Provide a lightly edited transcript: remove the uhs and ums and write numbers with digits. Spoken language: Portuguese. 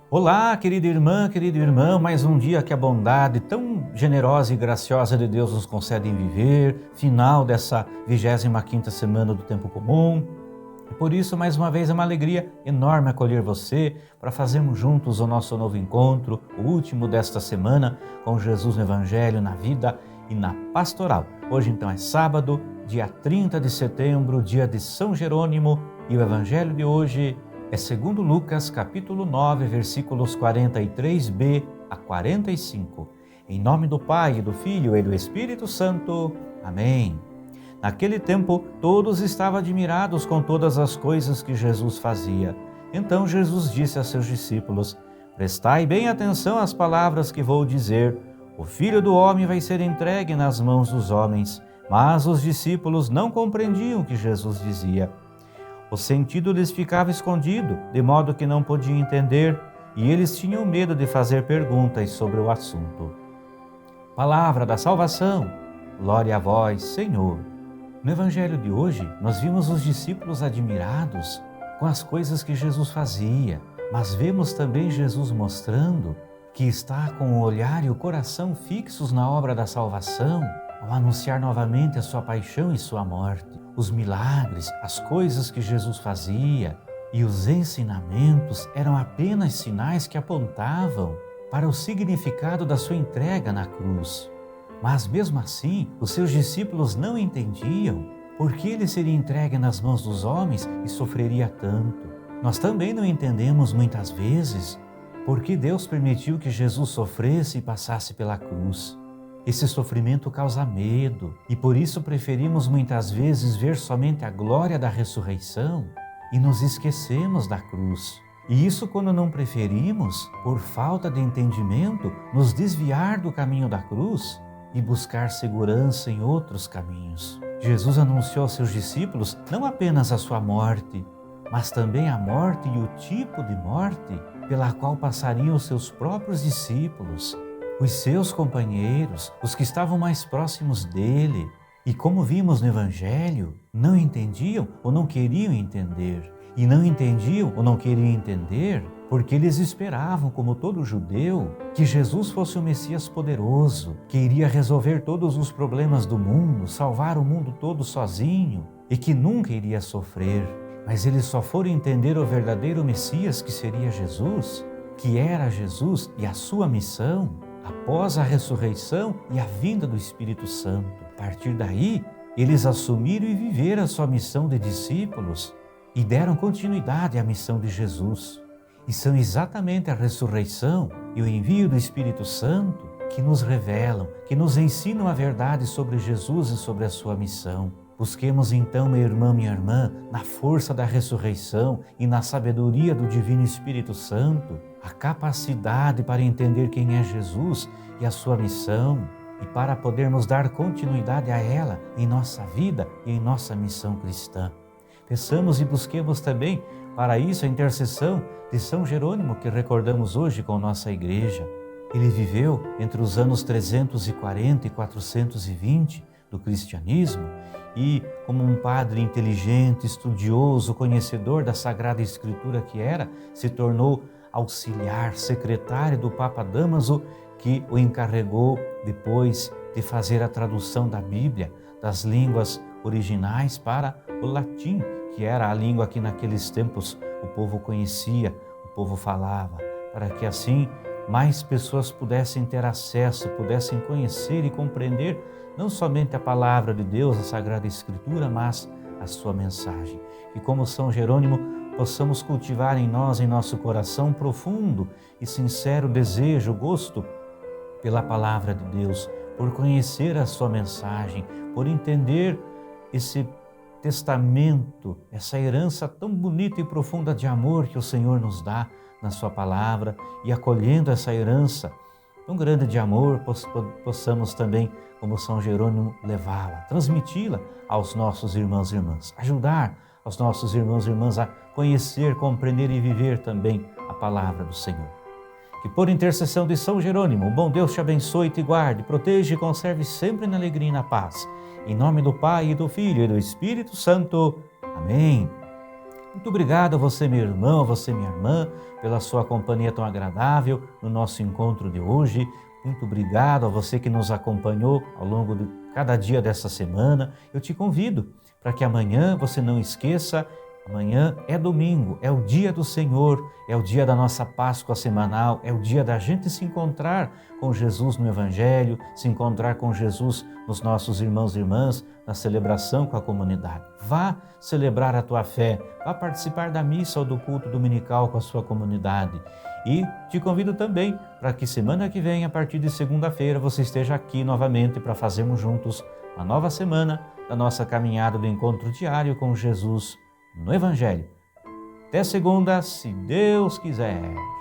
Olá, querida irmã, querido irmão, mais um dia que a bondade tão generosa e graciosa de Deus nos concede em viver, final dessa 25ª semana do tempo comum. E por isso, mais uma vez, é uma alegria enorme acolher você para fazermos juntos o nosso novo encontro, o último desta semana, com Jesus no Evangelho, na vida e na pastoral. Hoje então é sábado, dia 30 de setembro, dia de São Jerônimo, e o Evangelho de hoje é segundo Lucas, capítulo 9, versículos 43b a 45. Em nome do Pai, do Filho e do Espírito Santo. Amém. Naquele tempo, todos estavam admirados com todas as coisas que Jesus fazia. Então Jesus disse a seus discípulos: Prestai bem atenção às palavras que vou dizer. O Filho do Homem vai ser entregue nas mãos dos homens. Mas os discípulos não compreendiam o que Jesus dizia. O sentido lhes ficava escondido, de modo que não podiam entender, e eles tinham medo de fazer perguntas sobre o assunto. Palavra da salvação, glória a vós, Senhor. No Evangelho de hoje, nós vimos os discípulos admirados com as coisas que Jesus fazia, mas vemos também Jesus mostrando que está com o olhar e o coração fixos na obra da salvação, ao anunciar novamente a sua paixão e sua morte. Os milagres, as coisas que Jesus fazia e os ensinamentos eram apenas sinais que apontavam para o significado da sua entrega na cruz. Mas mesmo assim, os seus discípulos não entendiam por que ele seria entregue nas mãos dos homens e sofreria tanto. Nós também não entendemos muitas vezes por que Deus permitiu que Jesus sofresse e passasse pela cruz. Esse sofrimento causa medo e por isso preferimos muitas vezes ver somente a glória da ressurreição e nos esquecemos da cruz. E isso quando não preferimos, por falta de entendimento, nos desviar do caminho da cruz e buscar segurança em outros caminhos. Jesus anunciou aos seus discípulos não apenas a sua morte, mas também a morte e o tipo de morte pela qual passariam os seus próprios discípulos, os seus companheiros, os que estavam mais próximos dele. E como vimos no Evangelho, não entendiam ou não queriam entender. E não entendiam ou não queriam entender porque eles esperavam, como todo judeu, que Jesus fosse o Messias poderoso, que iria resolver todos os problemas do mundo, salvar o mundo todo sozinho e que nunca iria sofrer. Mas eles só foram entender o verdadeiro Messias, que seria Jesus, que era Jesus e a sua missão, após a ressurreição e a vinda do Espírito Santo. A partir daí, eles assumiram e viveram a sua missão de discípulos e deram continuidade à missão de Jesus. E são exatamente a ressurreição e o envio do Espírito Santo que nos revelam, que nos ensinam a verdade sobre Jesus e sobre a sua missão. Busquemos então, meu irmão, minha irmã, na força da ressurreição e na sabedoria do Divino Espírito Santo, a capacidade para entender quem é Jesus e a sua missão, e para podermos dar continuidade a ela em nossa vida e em nossa missão cristã. Peçamos e busquemos também para isso a intercessão de São Jerônimo, que recordamos hoje com nossa igreja. Ele viveu entre os anos 340 e 420 do cristianismo e, como um padre inteligente, estudioso, conhecedor da Sagrada Escritura que era, se tornou auxiliar, secretário do Papa Dámaso, que o encarregou depois de fazer a tradução da Bíblia das línguas originais para o latim, que era a língua que naqueles tempos o povo conhecia, o povo falava, para que assim mais pessoas pudessem ter acesso, pudessem conhecer e compreender não somente a palavra de Deus, a Sagrada Escritura, mas a sua mensagem. E como São Jerônimo, possamos cultivar em nós, em nosso coração, profundo e sincero desejo, gosto pela palavra de Deus, por conhecer a sua mensagem, por entender esse testamento, essa herança tão bonita e profunda de amor que o Senhor nos dá na sua palavra, e acolhendo essa herança tão grande de amor, possamos também, como São Jerônimo, levá-la, transmiti-la aos nossos irmãos e irmãs, ajudar aos nossos irmãos e irmãs a conhecer, compreender e viver também a palavra do Senhor. Que por intercessão de São Jerônimo, o bom Deus te abençoe, te guarde, proteja e conserve sempre na alegria e na paz. Em nome do Pai, e do Filho e do Espírito Santo. Amém. Muito obrigado a você, meu irmão, a você, minha irmã, pela sua companhia tão agradável no nosso encontro de hoje. Muito obrigado a você que nos acompanhou ao longo de cada dia dessa semana. Eu te convido para que amanhã você não esqueça. Amanhã é domingo, é o dia do Senhor, é o dia da nossa Páscoa semanal, é o dia da gente se encontrar com Jesus no Evangelho, se encontrar com Jesus nos nossos irmãos e irmãs, na celebração com a comunidade. Vá celebrar a tua fé, vá participar da missa ou do culto dominical com a sua comunidade. E te convido também para que semana que vem, a partir de segunda-feira, você esteja aqui novamente para fazermos juntos uma nova semana da nossa caminhada do encontro diário com Jesus no Evangelho. Até segunda, se Deus quiser.